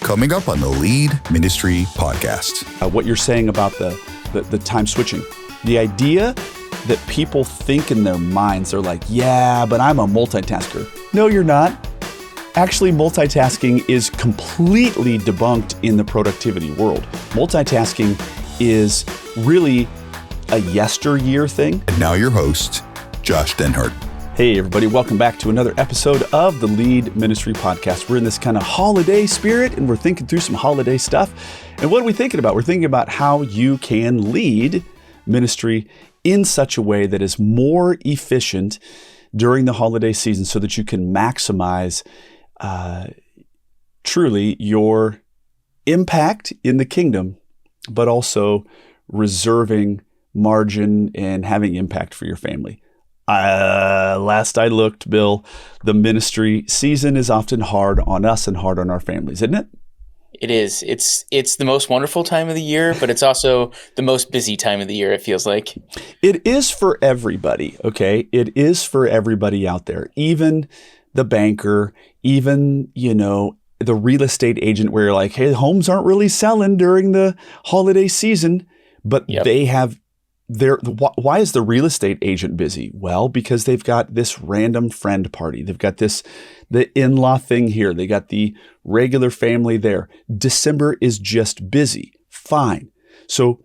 coming up on the Lead Ministry Podcast. What you're saying about the time switching, the idea that people think in their minds, they're like, yeah, but I'm a multitasker. No, you're not. Actually, multitasking is completely debunked in the productivity world. Multitasking is really a yesteryear thing. And now your host, Josh Denhart. Hey, everybody. Welcome back to another episode of the Lead Ministry Podcast. We're in this kind of holiday spirit, and we're thinking through some holiday stuff. And what are we thinking about? We're thinking about how you can lead ministry in such a way that is more efficient during the holiday season so that you can maximize truly your impact in the kingdom, but also reserving margin and having impact for your family. Last I looked, Bill, the ministry season is often hard on us and hard on our families, isn't it? It is. It's the most wonderful time of the year, but it's also the most busy time of the year, it feels like. It is for everybody, okay? It is for everybody out there, even the banker, even, the real estate agent where you're like, hey, homes aren't really selling during the holiday season, but they have why is the real estate agent busy? Well, because they've got this random friend party. They've got the in-law thing here. They got the regular family there. December is just busy. Fine. So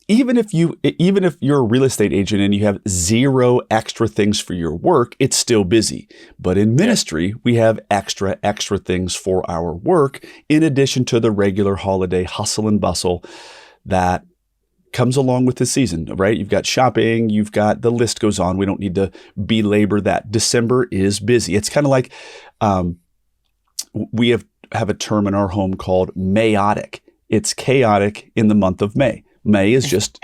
even if you're a real estate agent and you have zero extra things for your work, it's still busy. But in ministry, we have extra things for our work in addition to the regular holiday hustle and bustle that comes along with the season, right? You've got shopping, you've got, the list goes on. We don't need to belabor that. December is busy. It's kind of like we have a term in our home called Mayotic. It's chaotic in the month of May. May is just,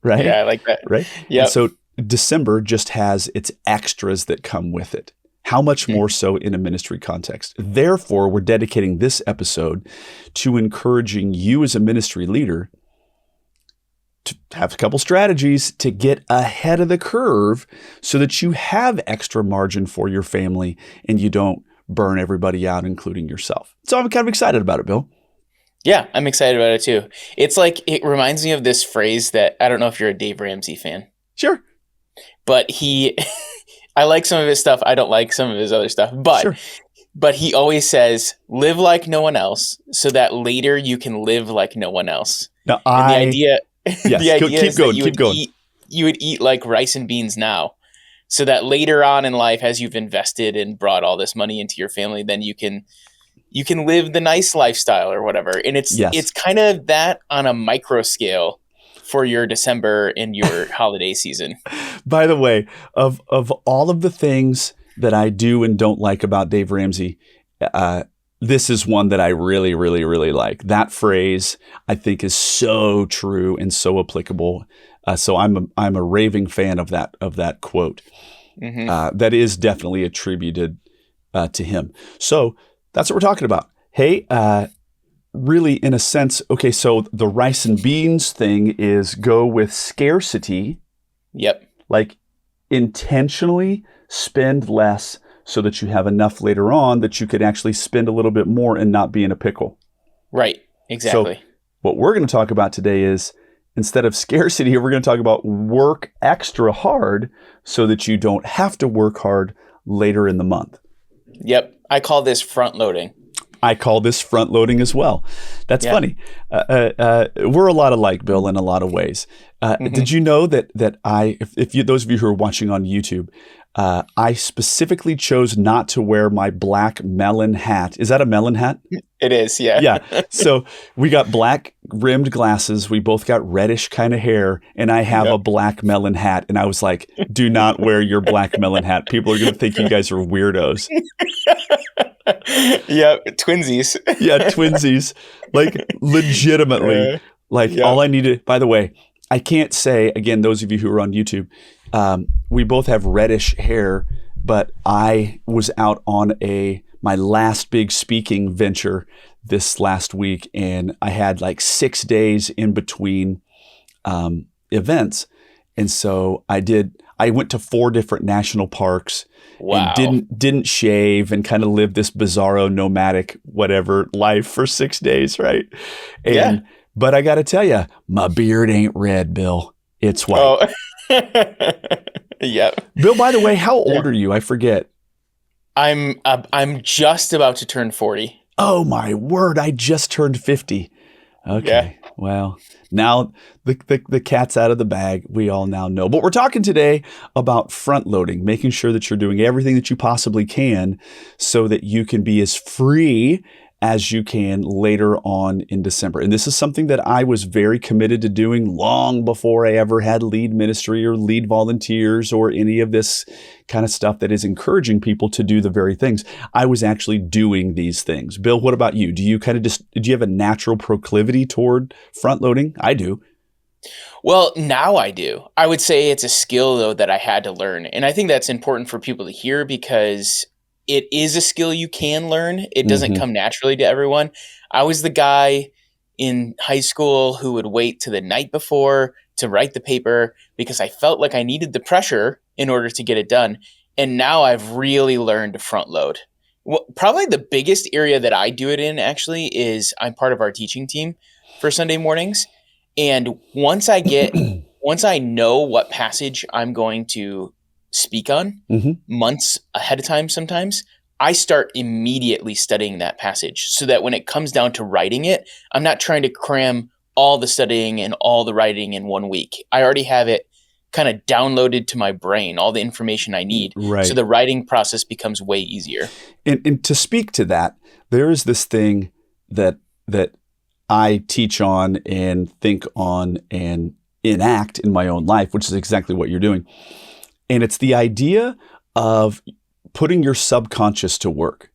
right? Yeah, I like that. Right? Yeah. So December just has its extras that come with it. How much more so in a ministry context? Therefore, we're dedicating this episode to encouraging you as a ministry leader to have a couple strategies to get ahead of the curve so that you have extra margin for your family and you don't burn everybody out, including yourself. So I'm kind of excited about it, Bill. Yeah, I'm excited about it too. It's like, it reminds me of this phrase that, I don't know if you're a Dave Ramsey fan. Sure. But I like some of his stuff. I don't like some of his other stuff, but he always says, live like no one else so that later you can live like no one else. Now, the idea is keep that going. You would eat like rice and beans now, so that later on in life, as you've invested and brought all this money into your family, then you can live the nice lifestyle or whatever. And it's kind of that on a micro scale for your December and your holiday season. By the way, of all of the things that I do and don't like about Dave Ramsey, this is one that I really, really, really like. That phrase, I think, is so true and so applicable. So I'm a raving fan of that quote. Mm-hmm. That is definitely attributed to him. So that's what we're talking about. Hey, really, in a sense, okay. So the rice and beans thing is go with scarcity. Yep. Like intentionally spend less, so that you have enough later on that you could actually spend a little bit more and not be in a pickle. Right, exactly. So what we're going to talk about today is, instead of scarcity, we're going to talk about work extra hard so that you don't have to work hard later in the month. Yep, I call this front loading. I call this front loading as well. That's funny. We're a lot alike, Bill, in a lot of ways. Did you know that those of you who are watching on YouTube, I specifically chose not to wear my black melon hat. Is that a melon hat? It is, yeah. Yeah. So we got black rimmed glasses. We both got reddish kind of hair, and I have a black melon hat. And I was like, do not wear your black melon hat. People are going to think you guys are weirdos. Yeah, twinsies. Yeah, twinsies. Like legitimately. All I needed, by the way, I can't say, again, those of you who are on YouTube, we both have reddish hair, but I was out on my last big speaking venture this last week, and I had like 6 days in between events. And so I I went to 4 different national parks and Wow. didn't shave and kind of lived this bizarro nomadic whatever life for 6 days, right? And but I got to tell you, my beard ain't red, Bill. It's white. Oh. Yeah. Bill, by the way, how old are you? I forget. I'm just about to turn 40. Oh my word, I just turned 50. Okay. Yeah. Well, now the cat's out of the bag. We all now know. But we're talking today about front loading, making sure that you're doing everything that you possibly can so that you can be as free as you can later on in December. And this is something that I was very committed to doing long before I ever had lead ministry or lead volunteers or any of this kind of stuff that is encouraging people to do the very things. I was actually doing these things. Bill, what about you? Do you have a natural proclivity toward front loading? I do. Well, now I do. I would say it's a skill though that I had to learn. And I think that's important for people to hear because it is a skill you can learn. It doesn't come naturally to everyone. I was the guy in high school who would wait to the night before to write the paper because I felt like I needed the pressure in order to get it done. And now I've really learned to front load. Well, probably the biggest area that I do it in actually is I'm part of our teaching team for Sunday mornings. And once I know what passage I'm going to speak on months ahead of time sometimes, I start immediately studying that passage so that when it comes down to writing it, I'm not trying to cram all the studying and all the writing in 1 week. I already have it kind of downloaded to my brain, all the information I need. Right. So the writing process becomes way easier. And to speak to that, there is this thing that I teach on and think on and enact in my own life, which is exactly what you're doing. And it's the idea of putting your subconscious to work.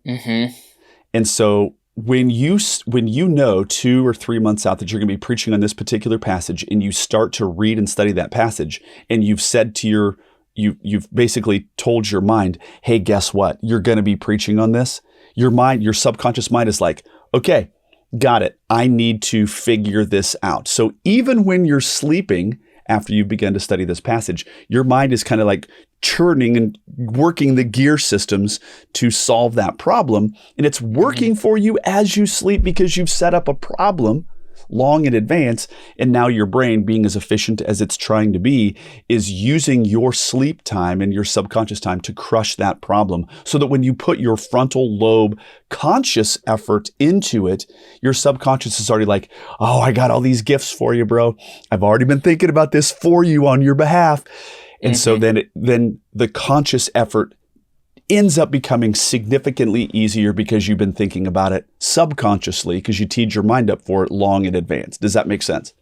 And so when you know 2 or 3 months out that you're going to be preaching on this particular passage and you start to read and study that passage and you've said to you've basically told your mind, hey, guess what? You're going to be preaching on this. Your subconscious mind is like, okay, got it. I need to figure this out. So even when you're sleeping, after you've begun to study this passage, your mind is kind of like churning and working the gear systems to solve that problem. And it's working for you as you sleep because you've set up a problem long in advance. And now your brain, being as efficient as it's trying to be, is using your sleep time and your subconscious time to crush that problem so that when you put your frontal lobe conscious effort into it, your subconscious is already like, oh, I got all these gifts for you, bro. I've already been thinking about this for you on your behalf. And so then the conscious effort ends up becoming significantly easier because you've been thinking about it subconsciously because you teed your mind up for it long in advance. Does that make sense?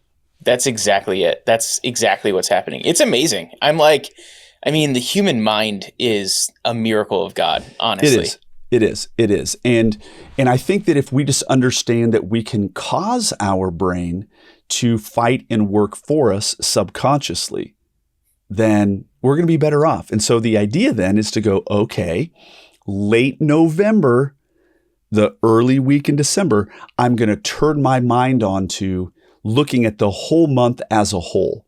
That's exactly it. That's exactly what's happening. It's amazing. The human mind is a miracle of God, honestly. It is. And I think that if we just understand that we can cause our brain to fight and work for us subconsciously, then we're going to be better off. And so the idea then is to go, okay, late November, the early week in December, I'm going to turn my mind on to looking at the whole month as a whole.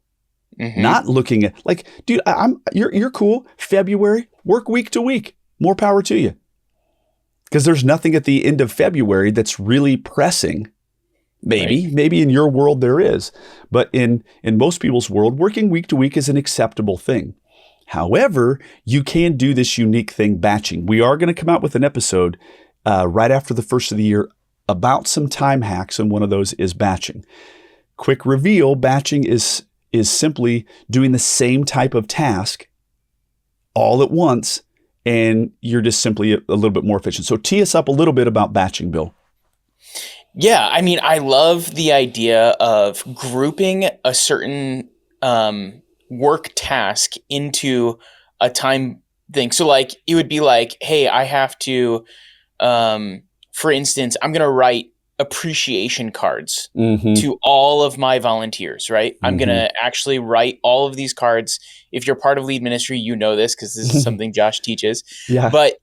Not looking at like, dude, you're cool. February, work week to week. More power to you. Because there's nothing at the end of February that's really pressing. Maybe in your world there is, but in most people's world, working week to week is an acceptable thing. However, you can do this unique thing, batching. We are going to come out with an episode right after the first of the year about some time hacks, and one of those is batching. Quick reveal, batching is simply doing the same type of task all at once, and you're just simply a little bit more efficient. So tee us up a little bit about batching, Bill. Yeah, I love the idea of grouping a certain work task into a time thing. So like, it would be like, hey, I have to, for instance, I'm going to write appreciation cards to all of my volunteers, right? I'm going to actually write all of these cards. If you're part of lead ministry, you know this because this is something Josh teaches. Yeah. But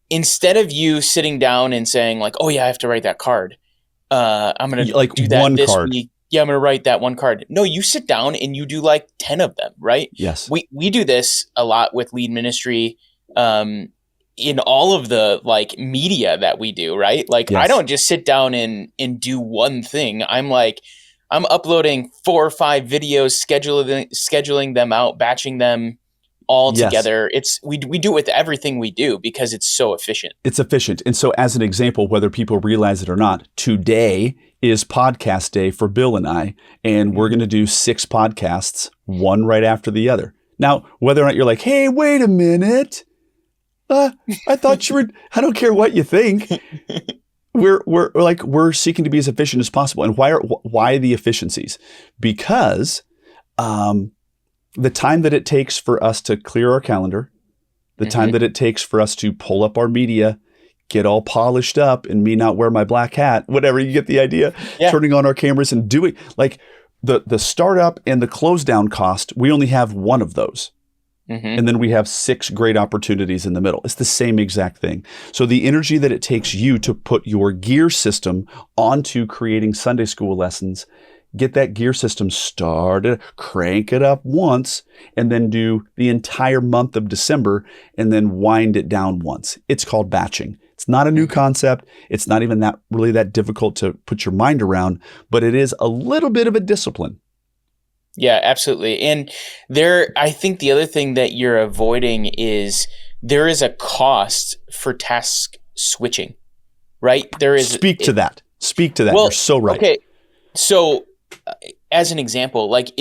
instead of you sitting down and saying like, oh yeah, I have to write that card. I'm going to like do that one this card. week. yeah, I'm going to write that one card. No, you sit down and you do like 10 of them, right? Yes. We do this a lot with lead ministry, in all of the like media that we do, right? Like Yes. I don't just sit down and do one thing. I'm uploading 4 or 5 videos, scheduling them out, batching them all together. We do it with everything we do because it's so efficient. It's efficient. And so as an example, whether people realize it or not, today is podcast day for Bill and I, and we're going to do 6 podcasts, one right after the other. Now, whether or not you're like, hey, wait a minute. I thought you were, I don't care what you think. We're seeking to be as efficient as possible. And why the efficiencies? Because the time that it takes for us to clear our calendar, the time that it takes for us to pull up our media, get all polished up, and me not wear my black hat, whatever, you get the idea, turning on our cameras and doing, like the startup and the close down cost, we only have one of those. And then we have 6 great opportunities in the middle. It's the same exact thing. So the energy that it takes you to put your gear system onto creating Sunday school lessons, get that gear system started, crank it up once, and then do the entire month of December and then wind it down once. It's called batching. It's not a new concept. It's not even that difficult to put your mind around, but it is a little bit of a discipline. Yeah, absolutely. And I think the other thing that you're avoiding is there is a cost for task switching, right? Speak to that. Well, you're so right. Okay. So as an example, like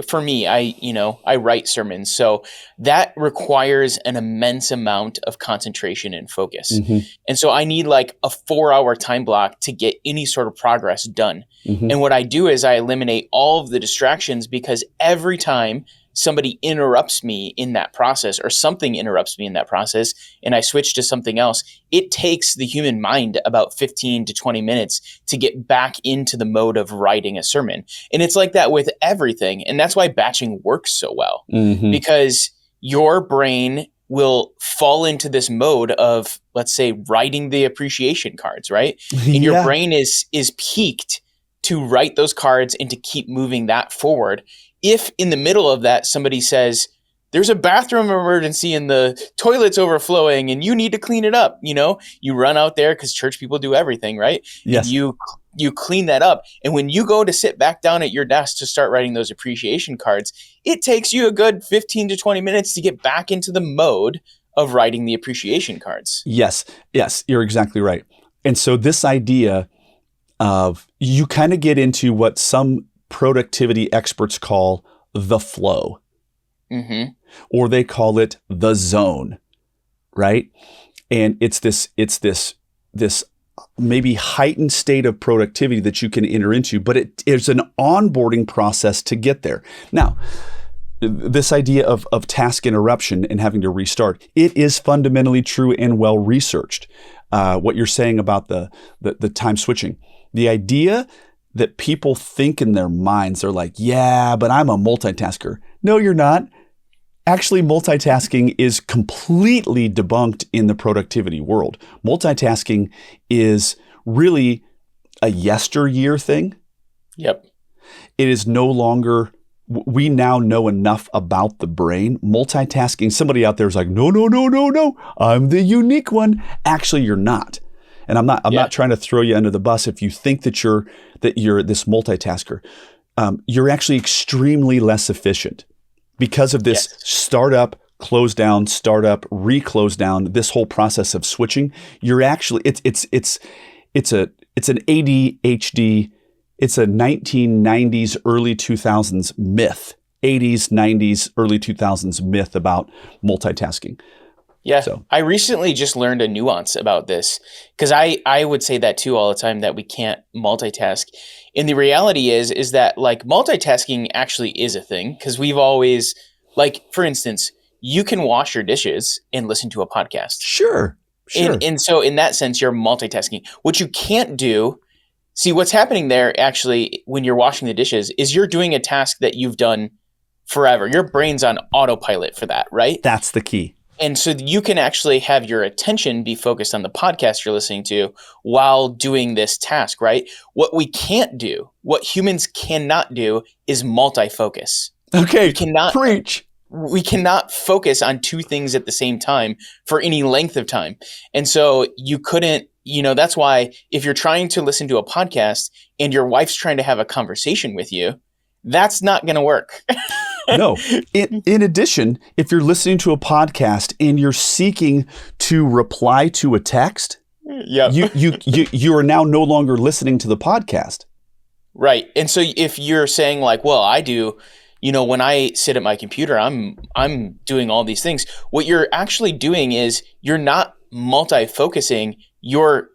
for me, I write sermons. So that requires an immense amount of concentration and focus. And so I need like a 4-hour time block to get any sort of progress done. And what I do is I eliminate all of the distractions, because every time somebody interrupts me in that process, or something interrupts me in that process, and I switch to something else, it takes the human mind about 15 to 20 minutes to get back into the mode of writing a sermon. And it's like that with everything. And that's why batching works so well, because your brain will fall into this mode of, let's say, writing the appreciation cards, right? And your brain is peaked to write those cards and to keep moving that forward. If in the middle of that, somebody says, there's a bathroom emergency and the toilet's overflowing and you need to clean it up, you run out there, because church people do everything, right? Yes. And you clean that up. And when you go to sit back down at your desk to start writing those appreciation cards, it takes you a good 15 to 20 minutes to get back into the mode of writing the appreciation cards. Yes, you're exactly right. And so this idea of, you kind of get into what some productivity experts call the flow, or they call it the zone, right? And it's this maybe heightened state of productivity that you can enter into, but it's an onboarding process to get there. Now, this idea of task interruption and having to restart, it is fundamentally true and well researched. What you're saying about the time switching, the idea that people think in their minds, they're like, yeah, but I'm a multitasker. No, you're not. Actually, multitasking is completely debunked in the productivity world. Multitasking is really a yesteryear thing. Yep. It is no longer, we now know enough about the brain. Multitasking, somebody out there is like, no, I'm the unique one. Actually, you're not. And I'm not trying to throw you under the bus if you think that you're this multitasker. You're actually extremely less efficient because of this startup, close down, startup, reclose down. This whole process of switching. You're actually it's an ADHD. It's a 1990s, early 2000s myth. 80s, 90s, early 2000s myth about multitasking. Yeah. So I recently just learned a nuance about this, because I would say that too all the time, that we can't multitask. And the reality is that like multitasking actually is a thing, because we've always, like, for instance, you can wash your dishes and listen to a podcast. Sure. And so in that sense, you're multitasking. What you can't do, see what's happening there actually when you're washing the dishes is you're doing a task that you've done forever. Your brain's on autopilot for that, right? That's the key. And so you can actually have your attention be focused on the podcast you're listening to while doing this task, right? What we can't do, what humans cannot do, is multi-focus. Okay, preach. We cannot focus on two things at the same time for any length of time. And so you couldn't, that's why if you're trying to listen to a podcast and your wife's trying to have a conversation with you, that's not going to work. No. In addition, if you're listening to a podcast and you're seeking to reply to a text, you are now no longer listening to the podcast. Right. And so if you're saying like, well, I do, when I sit at my computer, I'm doing all these things. What you're actually doing is you're not multi-focusing, you're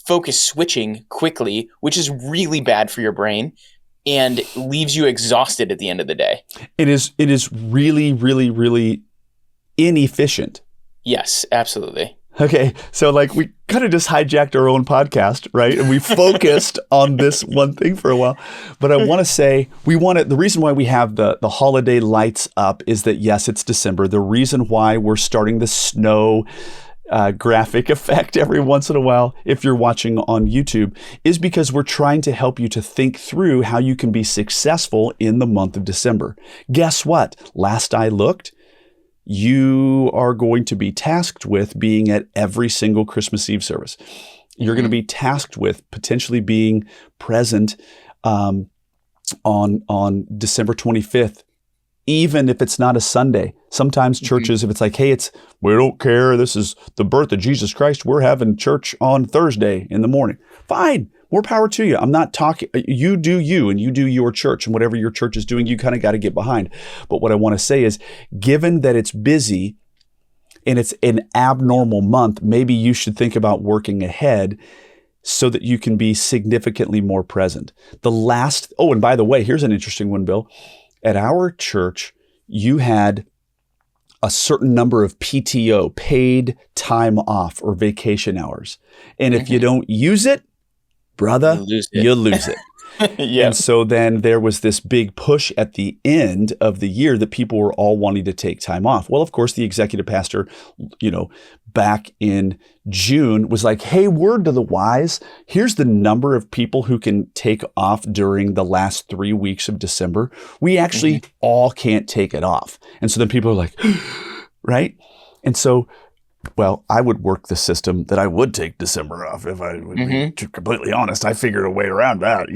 focus switching quickly, which is really bad for your brain and leaves you exhausted at the end of the day. It is really, really, really inefficient. Yes, absolutely. Okay, so like we kind of just hijacked our own podcast, right? And we focused on this one thing for a while. But I want to say the reason why we have the holiday lights up is that, yes, it's December. The reason why we're starting the snow graphic effect every once in a while, if you're watching on YouTube, is because we're trying to help you to think through how you can be successful in the month of December. Guess what? Last I looked, you are going to be tasked with being at every single Christmas Eve service. You're going to be tasked with potentially being present on December 25th, even if it's not a Sunday. Sometimes churches, if it's like, hey, we don't care, this is the birth of Jesus Christ, we're having church on Thursday in the morning. Fine. More power to you. I'm not talking, you do you and you do your church, and whatever your church is doing, you kind of got to get behind. But what I want to say is, given that it's busy and it's an abnormal month, maybe you should think about working ahead so that you can be significantly more present. And by the way, here's an interesting one, Bill. At our church, you had a certain number of PTO, paid time off or vacation hours. And if you don't use it, brother, you lose it. Yeah. And so then there was this big push at the end of the year that people were all wanting to take time off. Well, of course, the executive pastor, back in June was like, hey, word to the wise, here's the number of people who can take off during the last 3 weeks of December. We actually all can't take it off. And so then people are like, right? And so, well, I would work the system that I would take December off if I would be completely honest. I figured a way around that,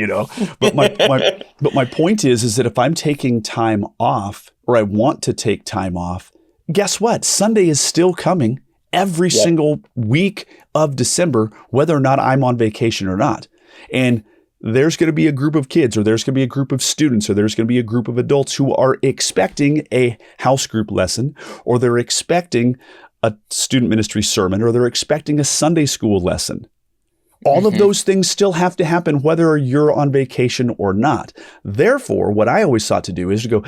But my point is that if I'm taking time off, or I want to take time off, guess what? Sunday is still coming every single week of December, whether or not I'm on vacation or not. And there's going to be a group of kids, or there's going to be a group of students, or there's going to be a group of adults who are expecting a house group lesson, or they're expecting a student ministry sermon, or they're expecting a Sunday school lesson. All of those things still have to happen whether you're on vacation or not. Therefore, what I always sought to do is to go,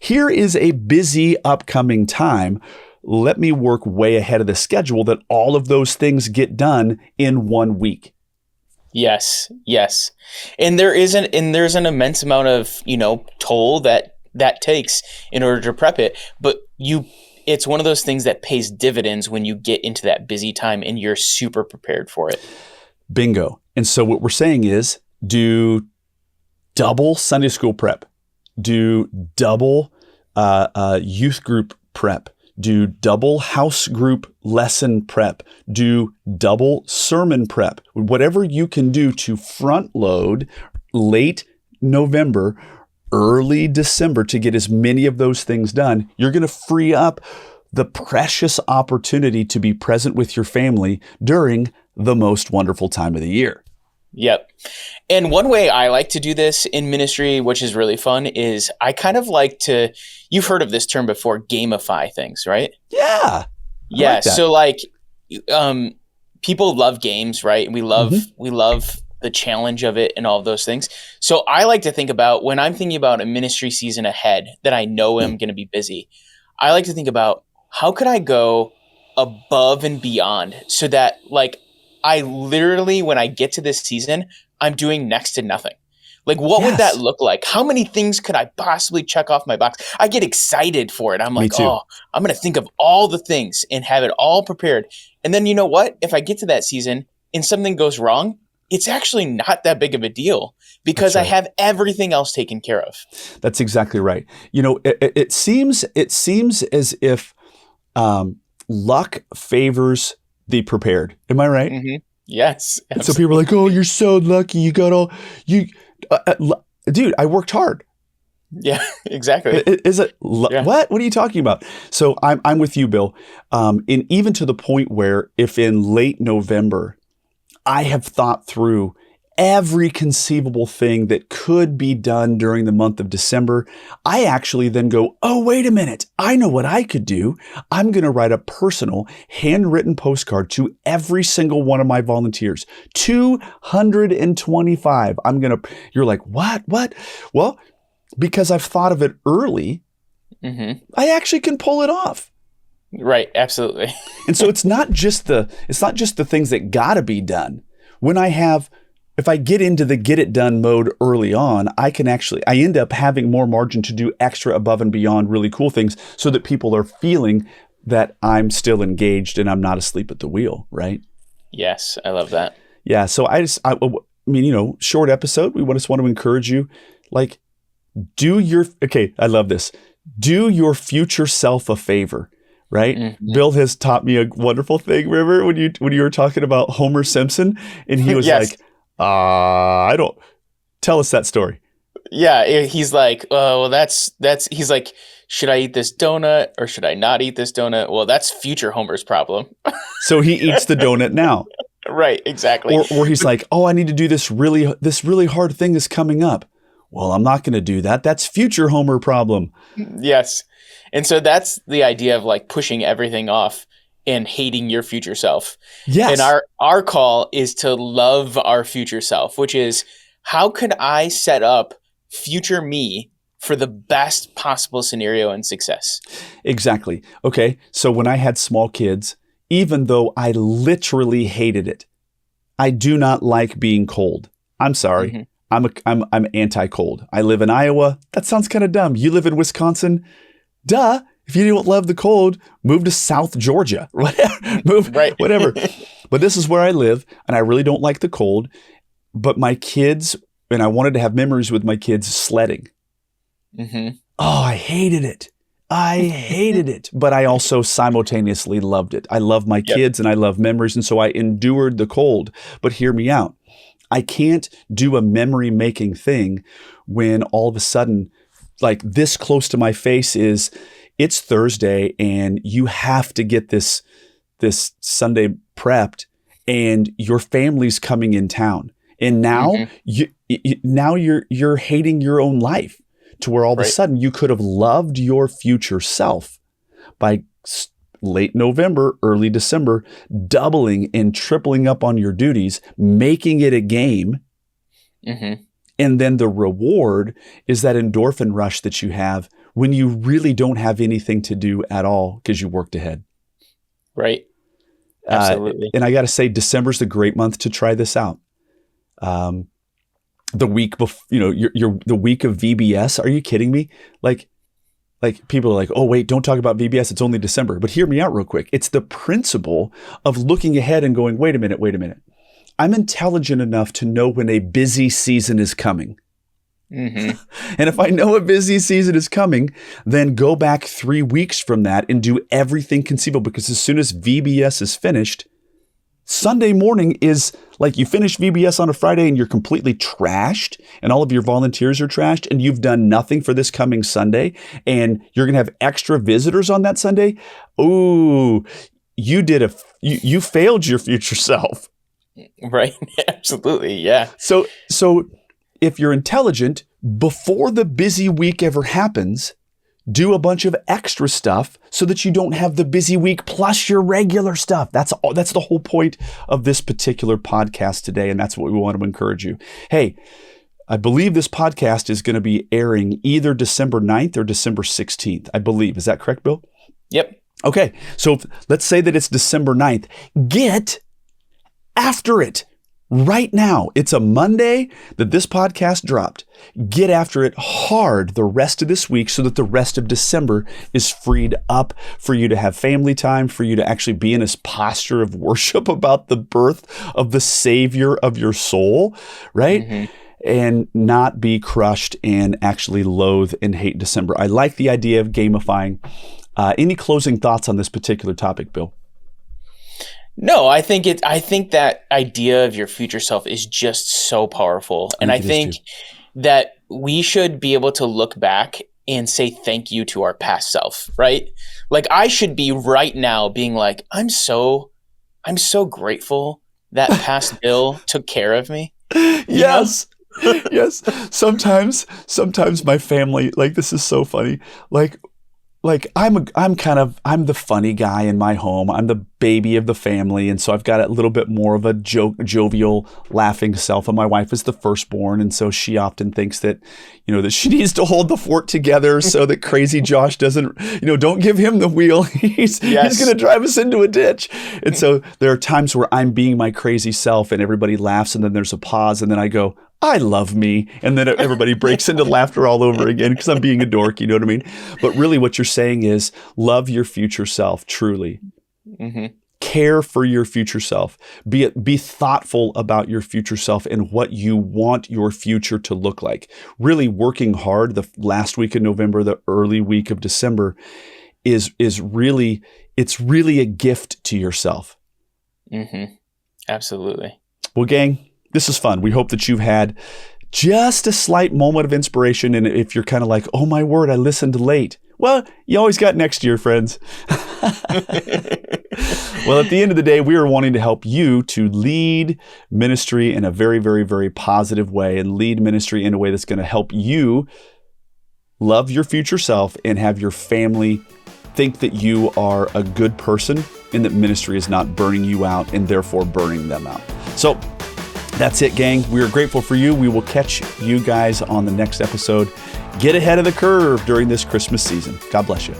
here is a busy upcoming time. Let me work way ahead of the schedule that all of those things get done in 1 week. Yes. And there's an immense amount of, toll that takes in order to prep it. But it's one of those things that pays dividends when you get into that busy time and you're super prepared for it. Bingo. And so what we're saying is, do double Sunday school prep, do double youth group prep, do double house group lesson prep, do double sermon prep, whatever you can do to front load late November, early December to get as many of those things done. You're going to free up the precious opportunity to be present with your family during the most wonderful time of the year. Yep. And one way I like to do this in ministry, which is really fun, is I kind of like to, you've heard of this term before, gamify things, right? Yeah. Yeah. So like, people love games, right? We love the challenge of it and all of those things. So I like to think about, when I'm thinking about a ministry season ahead that I know I'm going to be busy, I like to think about, how could I go above and beyond so that, like, I literally, when I get to this season, I'm doing next to nothing. Like, what would Yes. that look like? How many things could I possibly check off my box? I get excited for it. I'm like, too. oh, I'm going to think of all the things and have it all prepared. And then you know what? If I get to that season and something goes wrong, it's actually not that big of a deal because I have everything else taken care of. That's exactly right. You know, it seems as if luck favors the prepared. Am I right? Mm-hmm. Yes. Absolutely. So people are like, "Oh, you're so lucky. You got all you." Dude, I worked hard. Yeah, exactly. Is it what? What are you talking about? So I'm with you, Bill. And even to the point where if in late November, I have thought through every conceivable thing that could be done during the month of December, I actually then go, oh, wait a minute. I know what I could do. I'm going to write a personal handwritten postcard to every single one of my volunteers. 225. You're like, what? Well, because I've thought of it early, I actually can pull it off. Right. Absolutely. And so it's not just the things that gotta be done. If I get into the get it done mode early on, I end up having more margin to do extra above and beyond really cool things so that people are feeling that I'm still engaged and I'm not asleep at the wheel, right? Yes, I love that. Yeah. So I mean, short episode. We just want to encourage you, like, I love this. Do your future self a favor, right? Mm-hmm. Bill has taught me a wonderful thing. Remember when you were talking about Homer Simpson and he was yes. like, I don't tell us that story. Yeah. He's like, well, he's like, should I eat this donut or should I not eat this donut? Well, that's future Homer's problem. So he eats the donut now. Right. Exactly. Or he's like, oh, I need to do this really hard thing is coming up. Well, I'm not going to do that. That's future Homer problem. Yes. And so that's the idea of like pushing everything off and hating your future self. Yes. And our call is to love our future self, which is how could I set up future me for the best possible scenario and success? Exactly. Okay. So when I had small kids, even though I literally hated it, I do not like being cold. I'm sorry. I'm anti-cold. I live in Iowa. That sounds kind of dumb. You live in Wisconsin. Duh. If you don't love the cold, move to South Georgia. Whatever. But this is where I live, and I really don't like the cold. But my kids, and I wanted to have memories with my kids sledding. Oh, I hated it. But I also simultaneously loved it. I love my kids and I love memories. And so I endured the cold. But hear me out. I can't do a memory making thing when all of a sudden, like this close to my face it's Thursday and you have to get this Sunday prepped and your family's coming in town. And now you're hating your own life to where all of a sudden you could have loved your future self by late November, early December, doubling and tripling up on your duties, making it a game. And then the reward is that endorphin rush that you have when you really don't have anything to do at all because you worked ahead. Right. Absolutely. And I got to say, December's a great month to try this out. The week before, the week of VBS. Are you kidding me? Like people are like, oh, wait, don't talk about VBS. It's only December. But hear me out real quick. It's the principle of looking ahead and going, wait a minute. I'm intelligent enough to know when a busy season is coming. And if I know a busy season is coming, then go back 3 weeks from that and do everything conceivable. Because as soon as VBS is finished, Sunday morning is like you finish VBS on a Friday and you're completely trashed and all of your volunteers are trashed and you've done nothing for this coming Sunday and you're going to have extra visitors on that Sunday. Ooh, you failed your future self. Right. Absolutely. Yeah. So if you're intelligent, before the busy week ever happens, do a bunch of extra stuff so that you don't have the busy week plus your regular stuff. That's the whole point of this particular podcast today. And that's what we want to encourage you. Hey, I believe this podcast is going to be airing either December 9th or December 16th, I believe. Is that correct, Bill? Yep. Okay. So let's say that it's December 9th. Get after it right now. It's a Monday that this podcast dropped. Get after it hard the rest of this week so that the rest of December is freed up for you to have family time, for you to actually be in this posture of worship about the birth of the Savior of your soul, right? Mm-hmm. And not be crushed and actually loathe and hate December. I like the idea of gamifying. Any closing thoughts on this particular topic, Bill? No, I think that idea of your future self is just so powerful. And I think that we should be able to look back and say thank you to our past self, right? Like I should be right now being like, I'm so grateful that past Bill took care of me. Yes. Yes. Sometimes my family, like, this is so funny. Like I'm the funny guy in my home. I'm the baby of the family. And so I've got a little bit more of a jovial, laughing self. And my wife is the firstborn. And so she often thinks that, that she needs to hold the fort together so that crazy Josh doesn't, don't give him the wheel. He's going to drive us into a ditch. And so there are times where I'm being my crazy self and everybody laughs. And then there's a pause. And then I go, I love me. And then everybody breaks into laughter all over again because I'm being a dork. You know what I mean? But really what you're saying is love your future self, truly. Mm-hmm. Care for your future self. Be thoughtful about your future self and what you want your future to look like. Really working hard the last week of November, the early week of December is really a gift to yourself. Mm-hmm. Absolutely. Well, gang, this is fun. We hope that you've had just a slight moment of inspiration. And if you're kind of like, oh my word, I listened late. Well, you always got next year, friends. Well, at the end of the day, we are wanting to help you to lead ministry in a very, very, very positive way and lead ministry in a way that's going to help you love your future self and have your family think that you are a good person and that ministry is not burning you out and therefore burning them out. So that's it, gang. We are grateful for you. We will catch you guys on the next episode. Get ahead of the curve during this Christmas season. God bless you.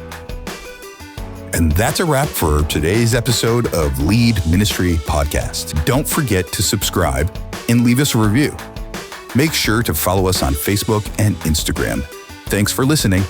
And that's a wrap for today's episode of Lead Ministry Podcast. Don't forget to subscribe and leave us a review. Make sure to follow us on Facebook and Instagram. Thanks for listening.